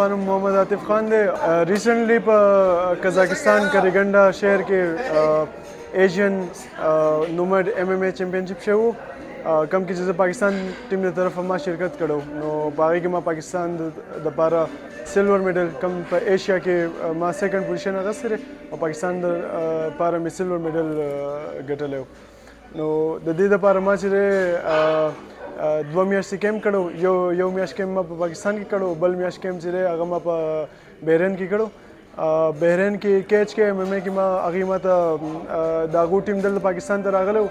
زما نوم محمد عاطف خان دی. ریسنټلی په قزاقستان کرګنډا شهر کې ایشین نومډ MMA چمپینشپ شو کم کې چې پاکستان ټیم د طرفه ما شرکت کړو نو په هغې کې ما پاکستان د پاره سلور میډل کم په ایشیا کې ما سیکنډ پوزیشن اخیستی دی او پاکستان د پاره مې سلور میډل ګټلی و. نو د دې دپاره ما چې دی 2 میاشتې کیمپ کړو. یو میاشت کیمپ ما په پاکستان کې کړو بل میاشت کیمپ چې دی هغه ما په بحرین کې کړو. بحرین کې کیچ کې MMA کې ما هغې ما ته د هغو ټیم دلته پاکستان ته راغلی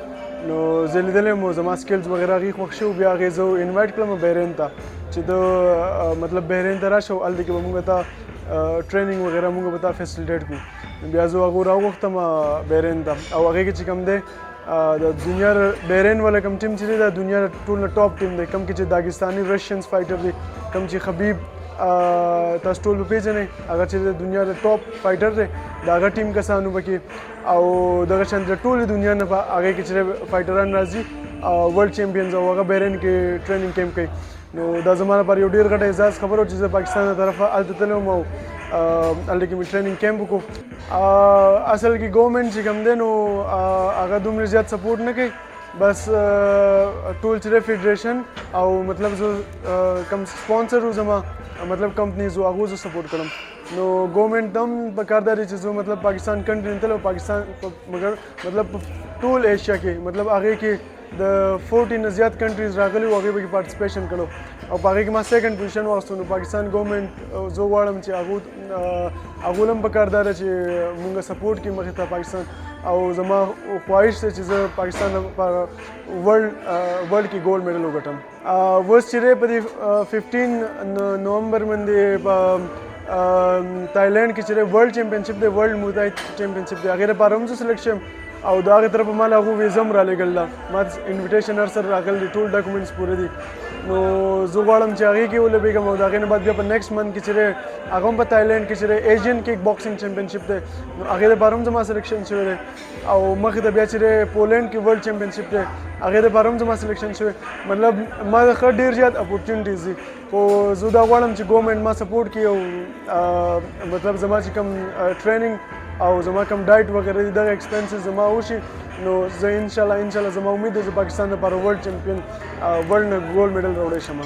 نو زه لیدلی مو زما سکلز وغیره هغې خوښ شو بیا هغې زه انوایټ کړم بحرین ته چې د مطلب بحرین ته راشو هلته کې به مونږ ته ټریننګ وغیره مونږ به تا فیسلیټیټ کړو. بیا زه هغو راوغوښتم بحرین ته او هغې کې چې کوم دی د دنیا بحرین والا کم ټیم چې دی د دنیا ټول نه ټاپ ټیم دی کم کې چې داګستاني رشینز فایټر دی کم چې خبیب تاسو ټول پېژنئ هغه چې د دنیا د ټاپ فایټر دی د هغه ټیم کسانو پکې او دغه شان د ټولې دنیا نه په هغې کې چې فایټران راځي ورلډ چیمپینز او هغه بحرین کې ټریننګ کیمپ کوي نو دا زما لپاره یو ډېر غټ اعزاز خبره وه چې زه پاکستان د طرفه هلته تللی وم او هلته کې مې ټریننګ کیمپ وکړو. اصل کې ګورنمنټ چې کوم دی نو هغه دومره زیات سپورټ نه کوي بس ټول چې دی فیډریشن او مطلب زه کم سپانسر و زما مطلب کمپنیز و هغو زه سپورټ کړم نو ګورنمنټ ته هم پکار دا دی چې زه مطلب پاکستان کنټري نه تللی او پاکستان مګر مطلب ټول ایشیا کې مطلب هغې کې د 40 نه زیات کنټریز راغلي وو هغې پکې پارټیسپیشن کړو او په هغې کې ما سیکنډ پوزیشن واخیستو نو پاکستان ګورنمنټ زه غواړم چې هغو له هم پکار دا ده چې مونږ سپورټ کړي مخې ته پاکستان او زما خواهش دی چې زه پاکستان لپاره ورلډ کې ګولډ میډل وګټم. اوس چې دی په دې 15 نومبر باندې په تایلینډ کې چې دی ورلډ چمپینشپ دی ورلډ موتای چمپینشپ دی هغې لپاره هم زه سلیکټ شم او د هغې طرفه ما له هغو ویزه هم رالیږل ده ما انویټیشن هر سره راغلی ټول ډاکومنټس پوره دي نو زه غواړم چې هغې کې ولوبېږم او د هغې نه بعد بیا په نیکسټ منت کې چې دی هغه هم په تایلینډ کې چې دی ایشین کیک باکسینګ چمپینشپ دی نو هغې دپاره هم زما سلیکشن شوی دی او مخې ته بیا چې دی پولینډ کې ورلډ چمپینشپ دی هغې دپاره هم زما سلیکشن شوی مطلب ما د ښه ډېر زیات اپورچونټیز دي خو زه دا غواړم چې ګورنمنټ ما سپورټ کړي او مطلب زما چې کوم ټریننګ او زما کوم ډایټ وغیره دي دغه ایکسپنسز زما وشي نو زه انشاءالله زما امید دی چې پاکستان لپاره ورلډ چمپیون ورلډ نه ګولډ میډل راوړی شم.